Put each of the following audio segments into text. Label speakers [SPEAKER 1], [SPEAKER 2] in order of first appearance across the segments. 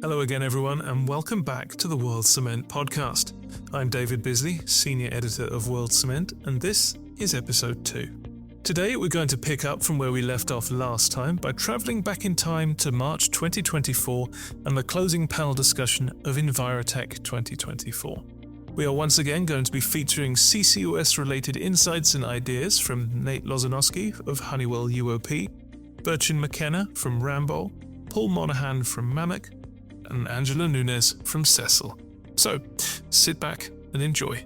[SPEAKER 1] Hello again, everyone, and welcome back to the World Cement podcast. I'm David Bisley, Senior Editor of World Cement, and this is episode 2. Today, we're going to pick up from where we left off last time by travelling back in time to March 2024 and the closing panel discussion of EnviroTech 2024. We are once again going to be featuring CCUS-related insights and ideas from Nate Lozanoski of Honeywell UOP, Burcin Mckenna from Ramboll, Paul Monaghan from Mannok, and Ângela Nunes from SECIL. So, sit back and enjoy.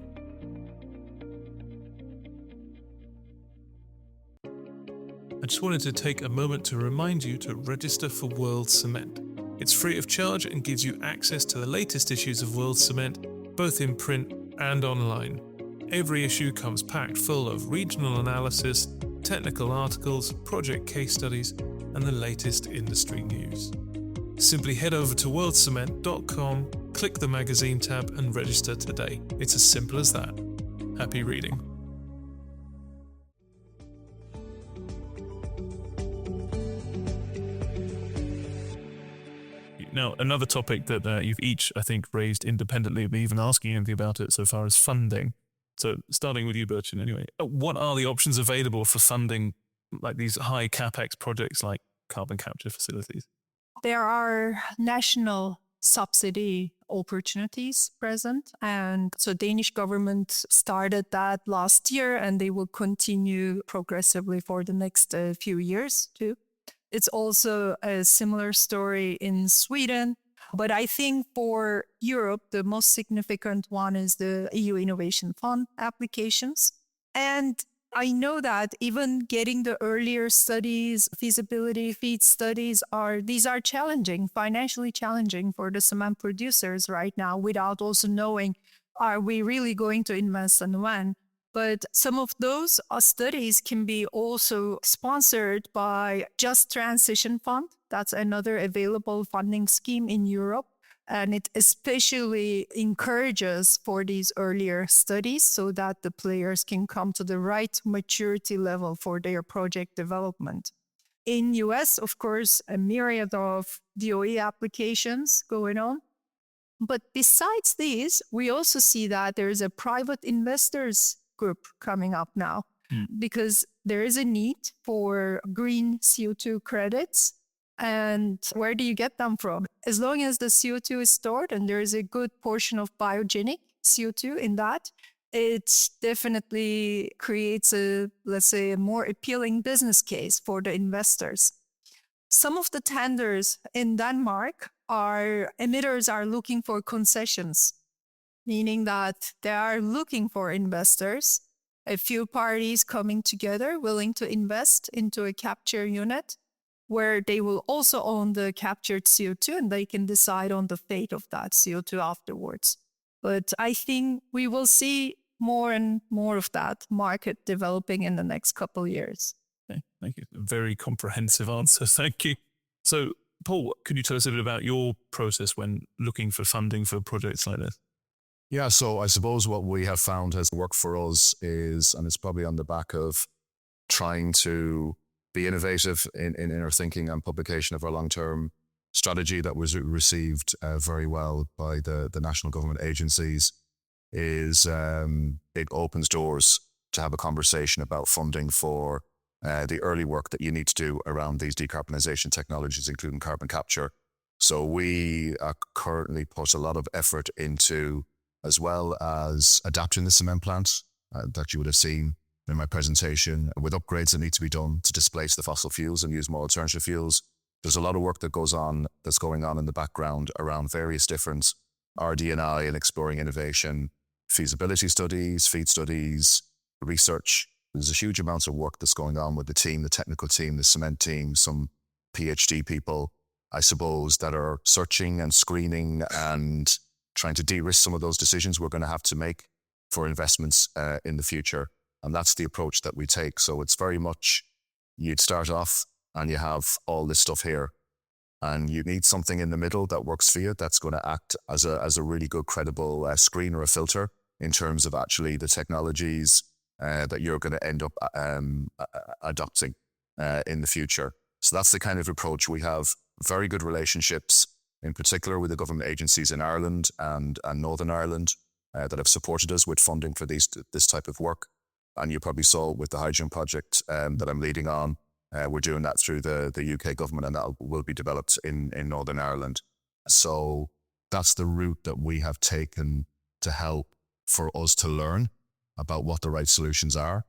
[SPEAKER 1] I just wanted to take a moment to remind you to register for World Cement. It's free of charge and gives you access to the latest issues of World Cement, both in print and online. Every issue comes packed full of regional analysis, technical articles, project case studies, and the latest industry news. Simply head over to worldcement.com, click the magazine tab and register today. It's as simple as that. Happy reading. Now, another topic that you've each, I think, raised independently of me even asking anything about it so far is funding. So starting with you, Burcin, anyway. What are the options available for funding like these high capex projects like carbon capture facilities?
[SPEAKER 2] There are national subsidy opportunities present. And so Danish government started that last year and they will continue progressively for the next few years too. It's also a similar story in Sweden. But I think for Europe, the most significant one is the EU Innovation Fund applications. And I know that even getting the earlier studies, feasibility, FEED studies, these are challenging, financially challenging for the cement producers right now without also knowing, are we really going to invest and when? But some of those studies can be also sponsored by Just Transition Fund. That's another available funding scheme in Europe. And it especially encourages for these earlier studies so that the players can come to the right maturity level for their project development. In US, of course, a myriad of DOE applications going on. But besides these, we also see that there is a private investors group coming up now because there is a need for green CO2 credits. And where do you get them from? As long as the CO2 is stored and there is a good portion of biogenic CO2 in that, it definitely creates a more appealing business case for the investors. Some of the tenders in Denmark emitters are looking for concessions, meaning that they are looking for investors, a few parties coming together willing to invest into a capture unit, where they will also own the captured CO2 and they can decide on the fate of that CO2 afterwards. But I think we will see more and more of that market developing in the next couple of years.
[SPEAKER 1] Okay, thank you. A very comprehensive answer. Thank you. So, Paul, could you tell us a bit about your process when looking for funding for projects like this?
[SPEAKER 3] Yeah, so I suppose what we have found has worked for us is, and it's probably on the back of trying to be innovative in our thinking and publication of our long-term strategy that was received very well by the national government agencies, is it opens doors to have a conversation about funding for the early work that you need to do around these decarbonisation technologies, including carbon capture. So we currently put a lot of effort into, as well as adapting the cement plant that you would have seen in my presentation, with upgrades that need to be done to displace the fossil fuels and use more alternative fuels. There's a lot of work that's going on in the background around various different RD&I and exploring innovation, feasibility studies, FEED studies, research. There's a huge amount of work that's going on with the team, the technical team, the cement team, some PhD people, I suppose, that are searching and screening and trying to de-risk some of those decisions we're going to have to make for investments in the future. And that's the approach that we take. So it's very much, you'd start off and you have all this stuff here and you need something in the middle that works for you, that's going to act as a really good, credible screen or a filter in terms of actually the technologies that you're going to end up adopting in the future. So that's the kind of approach we have. Very good relationships in particular with the government agencies in Ireland and Northern Ireland that have supported us with funding for this type of work. And you probably saw with the hydrogen project that I'm leading on, we're doing that through the UK government, and that will be developed in Northern Ireland. So that's the route that we have taken to help for us to learn about what the right solutions are,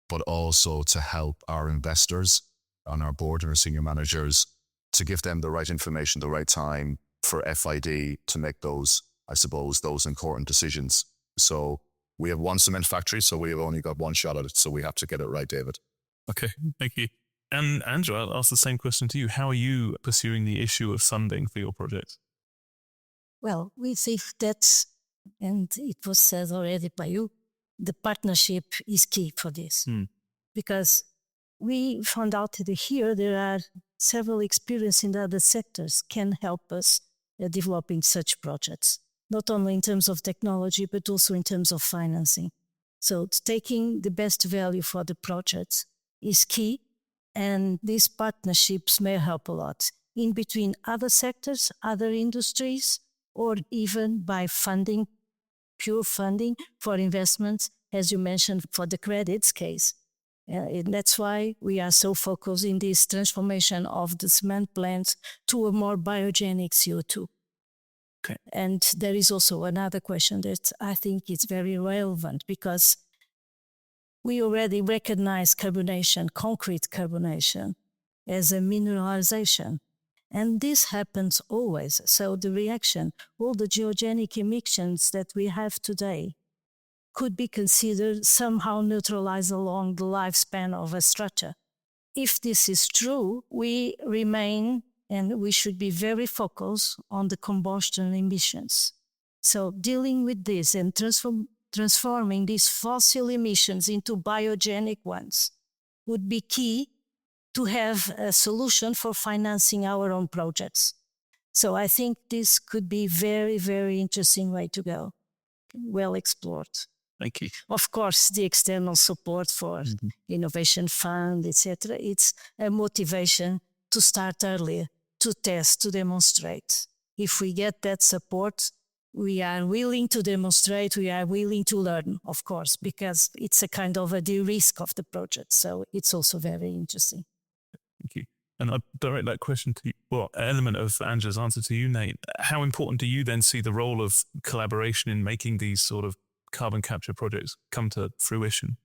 [SPEAKER 3] but also to help our investors on our board and our senior managers to give them the right information, the right time for FID to make those, I suppose, those important decisions. So we have one cement factory, so we have only got one shot at it. So we have to get it right, David.
[SPEAKER 1] Okay, thank you. And Ângela, I'll ask the same question to you. How are you pursuing the issue of funding for your projects?
[SPEAKER 4] Well, we think that, and it was said already by you, the partnership is key for this. Because we found out that here there are several experience in other sectors can help us developing such projects, not only in terms of technology, but also in terms of financing. So taking the best value for the projects is key, and these partnerships may help a lot in between other sectors, other industries, or even by funding, pure funding for investments, as you mentioned, for the credits case. And that's why we are so focused in this transformation of the cement plants to a more biogenic CO2.
[SPEAKER 1] Okay.
[SPEAKER 4] And there is also another question that I think is very relevant, because we already recognize carbonation, concrete carbonation, as a mineralization. And this happens always. So the reaction, all the geogenic emissions that we have today could be considered somehow neutralized along the lifespan of a structure. If this is true, we remain and we should be very focused on the combustion emissions. So dealing with this and transforming these fossil emissions into biogenic ones would be key to have a solution for financing our own projects. So I think this could be very, very interesting way to go. Well explored.
[SPEAKER 1] Thank you.
[SPEAKER 4] Of course, the external support for innovation fund, etc. It's a motivation to start earlier, to test, to demonstrate. If we get that support, we are willing to demonstrate, we are willing to learn, of course, because it's a kind of a de-risk of the project. So it's also very interesting.
[SPEAKER 1] Thank you. And I'll direct that question to you, well, an element of Ângela's answer to you, Nate. How important do you then see the role of collaboration in making these sort of carbon capture projects come to fruition?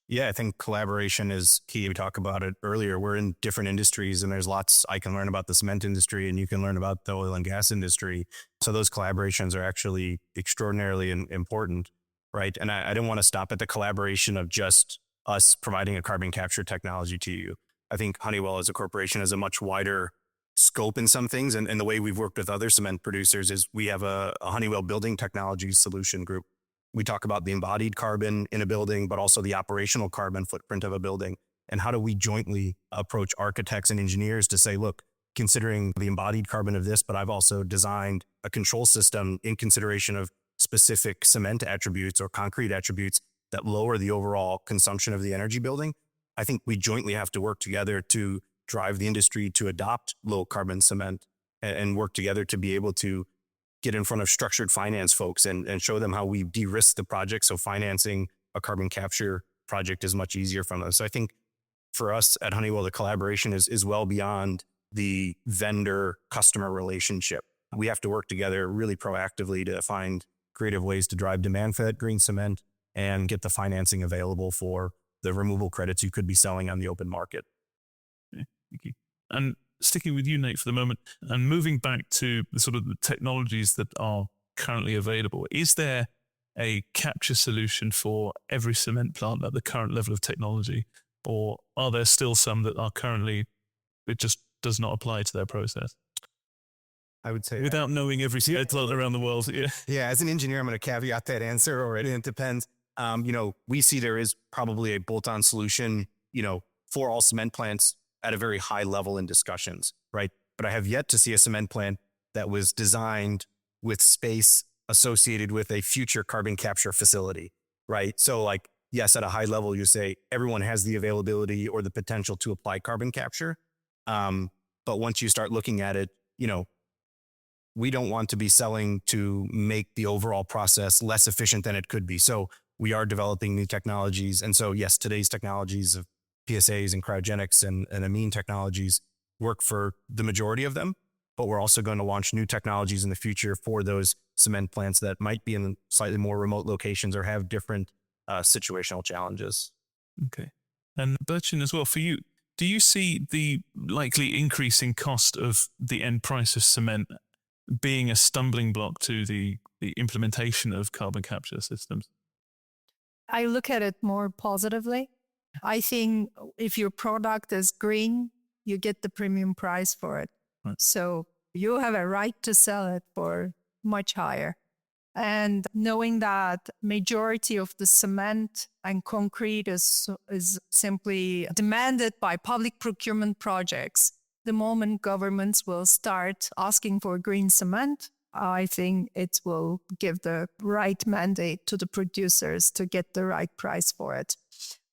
[SPEAKER 5] Yeah, I think collaboration is key. We talked about it earlier. We're in different industries, and there's lots I can learn about the cement industry, and you can learn about the oil and gas industry. So those collaborations are actually extraordinarily important, right? And I didn't want to stop at the collaboration of just us providing a carbon capture technology to you. I think Honeywell as a corporation has a much wider scope in some things. And the way we've worked with other cement producers is we have a Honeywell Building Technologies Solution Group. We talk about the embodied carbon in a building, but also the operational carbon footprint of a building. And how do we jointly approach architects and engineers to say, look, considering the embodied carbon of this, but I've also designed a control system in consideration of specific cement attributes or concrete attributes that lower the overall consumption of the energy building. I think we jointly have to work together to drive the industry to adopt low carbon cement and work together to be able to get in front of structured finance folks and show them how we de-risk the project. So financing a carbon capture project is much easier from them. So I think for us at Honeywell, the collaboration is well beyond the vendor-customer relationship. We have to work together really proactively to find creative ways to drive demand for that green cement and get the financing available for the removal credits you could be selling on the open market.
[SPEAKER 1] Okay, thank you. And sticking with you, Nate, for the moment, and moving back to the sort of the technologies that are currently available, is there a capture solution for every cement plant at the current level of technology? Or are there still some that are currently, it just does not apply to their process?
[SPEAKER 5] I would say
[SPEAKER 1] without knowing every cement plant around the world.
[SPEAKER 5] Yeah, as an engineer, I'm going to caveat that answer, or it depends. We see there is probably a bolt-on solution, for all cement plants at a very high level in discussions, right? But I have yet to see a cement plant that was designed with space associated with a future carbon capture facility, right? So yes, at a high level, you say everyone has the availability or the potential to apply carbon capture. But once you start looking at it, we don't want to be selling to make the overall process less efficient than it could be. So we are developing new technologies. And so, yes, today's technologies of PSAs and cryogenics and amine technologies work for the majority of them, but we're also going to launch new technologies in the future for those cement plants that might be in slightly more remote locations or have different situational challenges.
[SPEAKER 1] Okay. And Burcin, as well, for you, do you see the likely increasing cost of the end price of cement being a stumbling block to the implementation of carbon capture systems?
[SPEAKER 2] I look at it more positively. I think if your product is green, you get the premium price for it.
[SPEAKER 1] Right.
[SPEAKER 2] So you have a right to sell it for much higher. And knowing that majority of the cement and concrete is simply demanded by public procurement projects, the moment governments will start asking for green cement, I think it will give the right mandate to the producers to get the right price for it.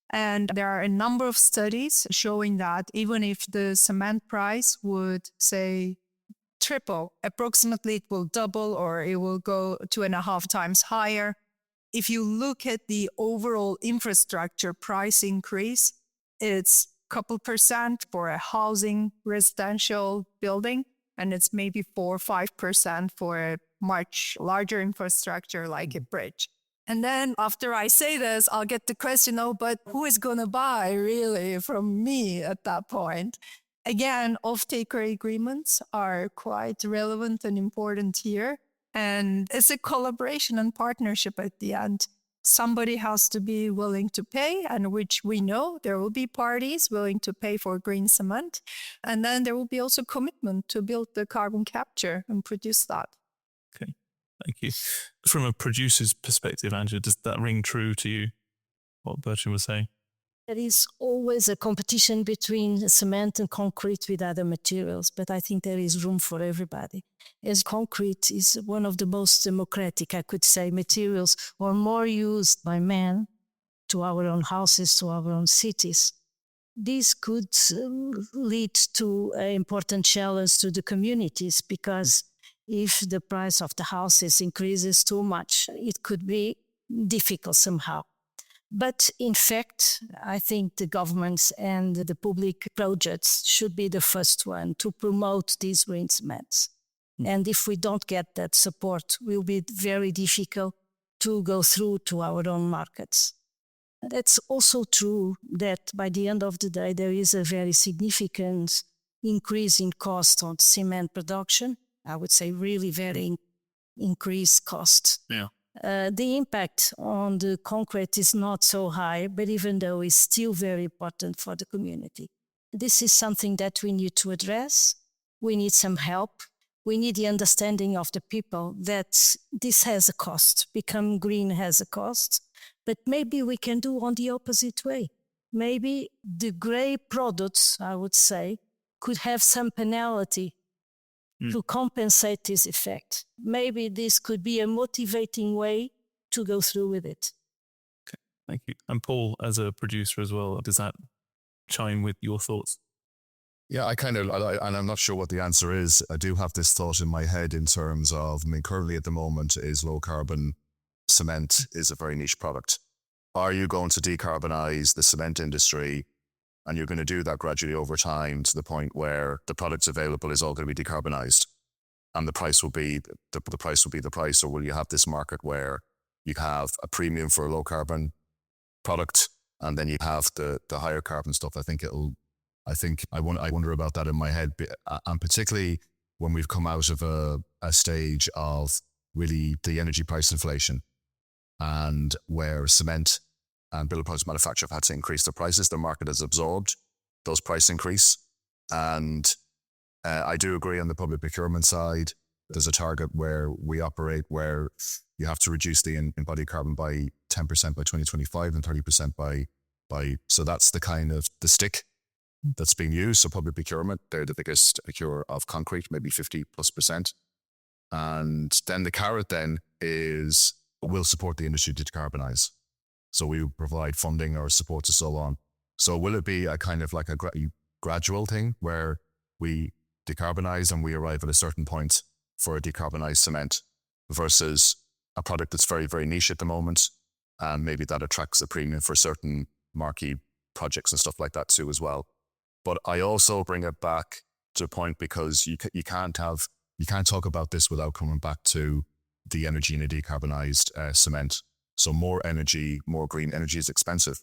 [SPEAKER 2] And there are a number of studies showing that even if the cement price would, say, triple, approximately it will double or it will go 2.5 times higher. If you look at the overall infrastructure price increase, it's a couple percent for a housing residential building, and it's maybe 4 or 5% for a much larger infrastructure like a bridge. And then after I say this, I'll get the question, oh, but who is going to buy really from me at that point? Again, off-taker agreements are quite relevant and important here. And it's a collaboration and partnership at the end. Somebody has to be willing to pay, and which we know there will be parties willing to pay for green cement. And then there will be also commitment to build the carbon capture and produce that.
[SPEAKER 1] Okay, thank you. From a producer's perspective, Ângela, does that ring true to you, what Burcin was saying?
[SPEAKER 4] There is always a competition between cement and concrete with other materials, but I think there is room for everybody. As concrete is one of the most democratic, I could say, materials, or more used by men to our own houses, to our own cities. This could lead to an important challenge to the communities, because if the price of the houses increases too much, it could be difficult somehow. But in fact, I think the governments and the public projects should be the first one to promote these green cements. And if we don't get that support, it will be very difficult to go through to our own markets. That's also true that by the end of the day, there is a very significant increase in cost on cement production. I would say really very increased cost.
[SPEAKER 1] Yeah.
[SPEAKER 4] The impact on the concrete is not so high, but even though it's still very important for the community. This is something that we need to address. We need some help. We need the understanding of the people that this has a cost. Become green has a cost, but maybe we can do on the opposite way. Maybe the grey products, I would say, could have some penalty to compensate this effect. Maybe this could be a motivating way to go through with it.
[SPEAKER 1] Okay, thank you. And Paul, as a producer as well, does that chime with your thoughts?
[SPEAKER 3] Yeah, and I'm not sure what the answer is. I do have this thought in my head in terms of, currently at the moment is low carbon cement is a very niche product. Are you going to decarbonize the cement industry? And you're going to do that gradually over time to the point where the products available is all going to be decarbonized, and the price will be the price will be the price. Or will you have this market where you have a premium for a low carbon product, and then you have the higher carbon stuff? I wonder about that in my head, and particularly when we've come out of a stage of really the energy price inflation, and where cement and building products manufacturers have had to increase their prices. The market has absorbed those price increase. And I do agree on the public procurement side, there's a target where we operate where you have to reduce the embodied carbon by 10% by 2025 and 30% by so that's the kind of the stick that's being used. So public procurement, they're the biggest procurer of concrete, maybe 50+%. And then the carrot then is we'll support the industry to decarbonize. So we provide funding or support and so on. So will it be a kind of like a gradual thing where we decarbonize and we arrive at a certain point for a decarbonized cement versus a product that's very, very niche at the moment. And maybe that attracts a premium for certain marquee projects and stuff like that too as well. But I also bring it back to a point because you can't talk about this without coming back to the energy in a decarbonized cement. So more energy, more green energy is expensive.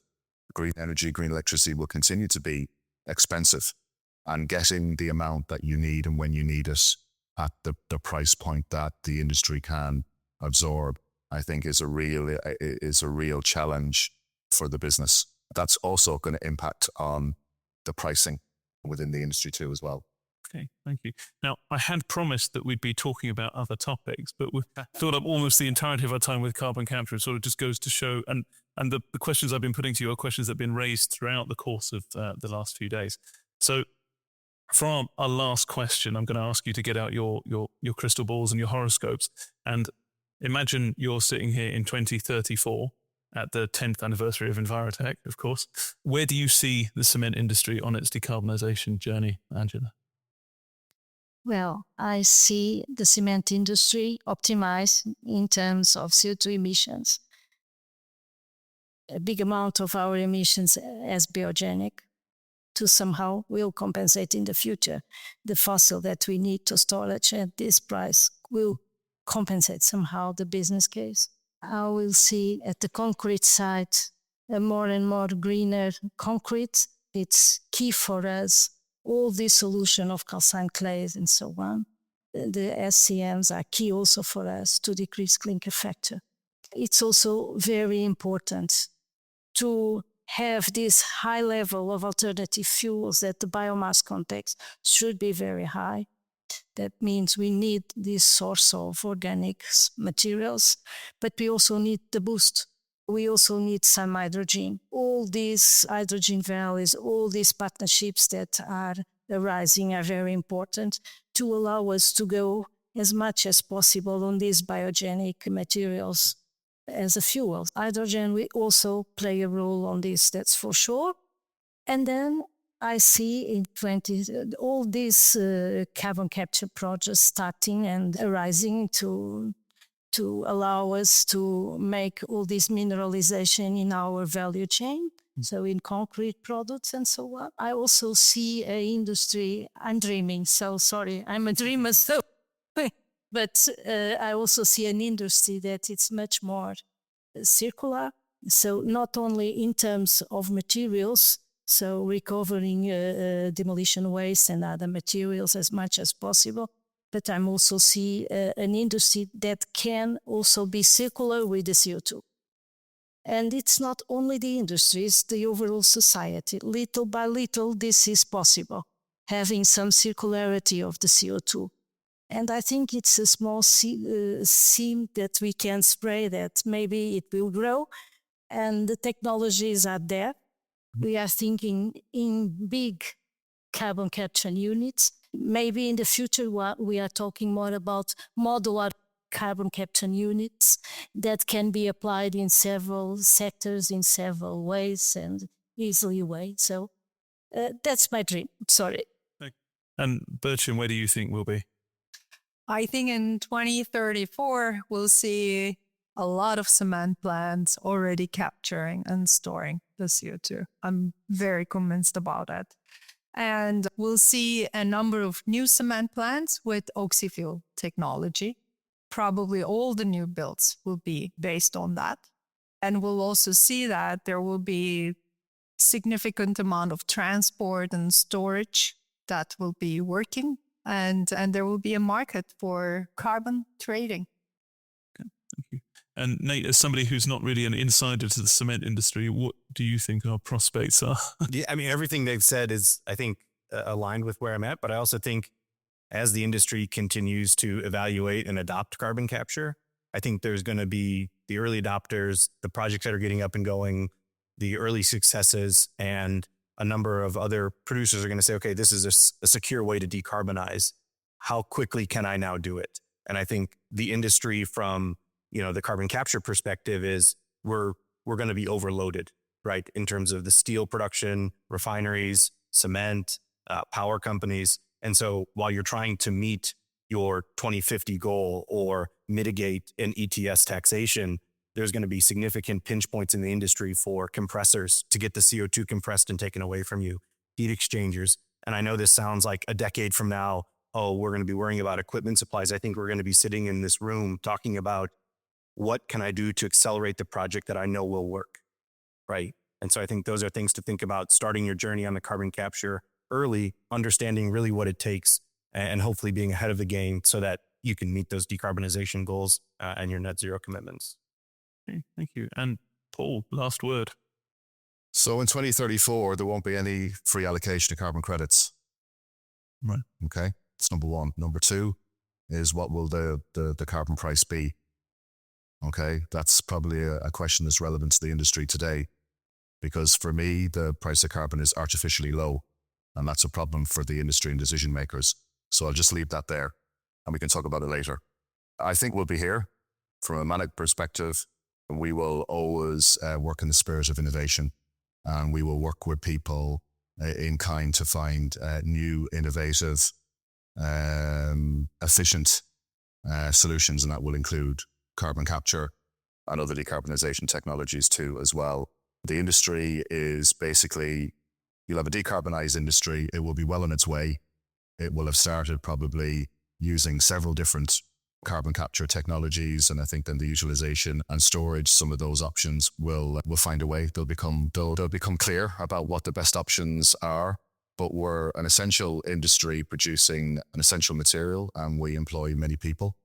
[SPEAKER 3] Green energy, green electricity will continue to be expensive. And getting the amount that you need and when you need it at the price point that the industry can absorb, I think is a real challenge for the business. That's also going to impact on the pricing within the industry too as well.
[SPEAKER 1] Okay, thank you. Now, I had promised that we'd be talking about other topics, but we've filled up almost the entirety of our time with carbon capture. It sort of just goes to show, and the questions I've been putting to you are questions that have been raised throughout the course of the last few days. So for our last question, I'm going to ask you to get out your crystal balls and your horoscopes and imagine you're sitting here in 2034 at the 10th anniversary of EnviroTech, of course. Where do you see the cement industry on its decarbonisation journey, Ângela?
[SPEAKER 4] Well, I see the cement industry optimized in terms of CO2 emissions. A big amount of our emissions as biogenic to somehow will compensate in the future. The fossil that we need to storage at this price will compensate somehow the business case. I will see at the concrete side a more and more greener concrete. It's key for us. All the solution of calcined clays and so on. The SCMs are key also for us to decrease clinker factor. It's also very important to have this high level of alternative fuels that the biomass context should be very high. That means we need this source of organic materials, but we also need the boost. We also need some hydrogen. All these hydrogen valleys, all these partnerships that are arising are very important to allow us to go as much as possible on these biogenic materials as a fuel. Hydrogen will also play a role on this, that's for sure. And then I see in all these carbon capture projects starting and arising to allow us to make all this mineralization in our value chain, so in concrete products and so on. I also see an industry, I'm dreaming, so sorry, I'm a dreamer, so, but I also see an industry that it's much more circular, so not only in terms of materials, so recovering demolition waste and other materials as much as possible, but I'm also see an industry that can also be circular with the CO2. And it's not only the industry, it's the overall society. Little by little, this is possible, having some circularity of the CO2. And I think it's a small seam that we can spray that maybe it will grow, and the technologies are there. We are thinking in big carbon capture units. Maybe in the future we are talking more about modular carbon capture units that can be applied in several sectors, in several ways and easily ways. So that's my dream. Sorry.
[SPEAKER 1] And Burcin, where do you think we'll be?
[SPEAKER 2] I think in 2034, we'll see a lot of cement plants already capturing and storing the CO2. I'm very convinced about it. And we'll see a number of new cement plants with oxy-fuel technology. Probably all the new builds will be based on that. And we'll also see that there will be significant amount of transport and storage that will be working. And there will be a market for carbon trading.
[SPEAKER 1] Okay, thank you. And Nate, as somebody who's not really an insider to the cement industry, what do you think our prospects are?
[SPEAKER 5] Yeah, I mean, everything they've said is, I think, aligned with where I'm at. But I also think as the industry continues to evaluate and adopt carbon capture, I think there's going to be the early adopters, the projects that are getting up and going, the early successes, and a number of other producers are going to say, okay, this is a secure way to decarbonize. How quickly can I now do it? And I think the industry from, the carbon capture perspective is we're going to be overloaded, right? In terms of the steel production, refineries, cement, power companies. And so while you're trying to meet your 2050 goal or mitigate an ETS taxation, there's going to be significant pinch points in the industry for compressors to get the CO2 compressed and taken away from you, heat exchangers. And I know this sounds like a decade from now, oh, we're going to be worrying about equipment supplies. I think we're going to be sitting in this room talking about what can I do to accelerate the project that I know will work, right? And so I think those are things to think about, starting your journey on the carbon capture early, understanding really what it takes, and hopefully being ahead of the game so that you can meet those decarbonization goals and your net zero commitments.
[SPEAKER 1] Okay, thank you. And Paul, last word.
[SPEAKER 3] So in 2034, there won't be any free allocation of carbon credits.
[SPEAKER 1] Right.
[SPEAKER 3] Okay, that's number one. Number two is, what will the carbon price be? Okay, that's probably a question that's relevant to the industry today, because for me, the price of carbon is artificially low, and that's a problem for the industry and decision makers. So I'll just leave that there, and we can talk about it later. I think we'll be here from a Mannok perspective. We will always work in the spirit of innovation, and we will work with people in kind to find new, innovative, efficient solutions, and that will include carbon capture and other decarbonization technologies too as well. The industry is basically, you'll have a decarbonized industry. It will be well on its way. It will have started probably using several different carbon capture technologies, and I think then the utilization and storage, some of those options will find a way. They'll become clear about what the best options are. But we're an essential industry producing an essential material, and we employ many people,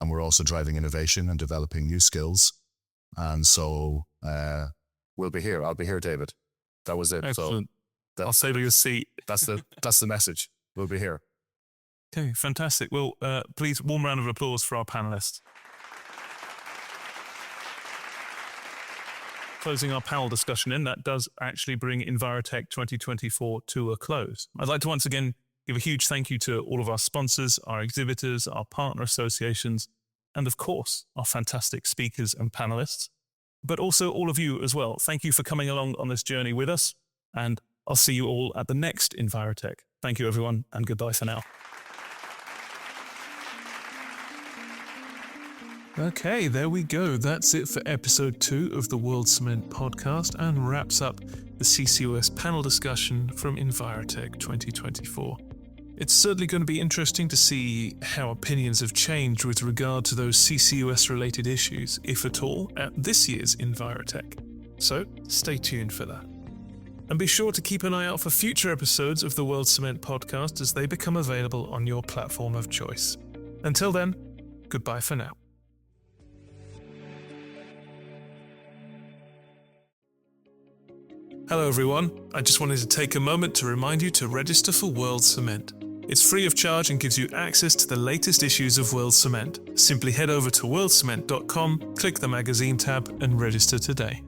[SPEAKER 3] and we're also driving innovation and developing new skills. And so we'll be here. I'll be here, David. That was it.
[SPEAKER 1] Excellent.
[SPEAKER 3] So
[SPEAKER 1] I'll sail your seat.
[SPEAKER 3] that's the message. We'll be here.
[SPEAKER 1] Okay, fantastic. Well, please, warm round of applause for our panelists. Closing our panel discussion in, that does actually bring EnviroTech 2024 to a close. I'd like to once again give a huge thank you to all of our sponsors, our exhibitors, our partner associations, and of course, our fantastic speakers and panelists, but also all of you as well. Thank you for coming along on this journey with us, and I'll see you all at the next EnviroTech. Thank you, everyone, and goodbye for now. Okay, there we go. That's it for episode 2 of the World Cement podcast, and wraps up the CCUS panel discussion from EnviroTech 2024. It's certainly going to be interesting to see how opinions have changed with regard to those CCUS-related issues, if at all, at this year's EnviroTech. So, stay tuned for that. And be sure to keep an eye out for future episodes of the World Cement podcast as they become available on your platform of choice. Until then, goodbye for now. Hello everyone, I just wanted to take a moment to remind you to register for World Cement. It's free of charge and gives you access to the latest issues of World Cement. Simply head over to worldcement.com, click the magazine tab and register today.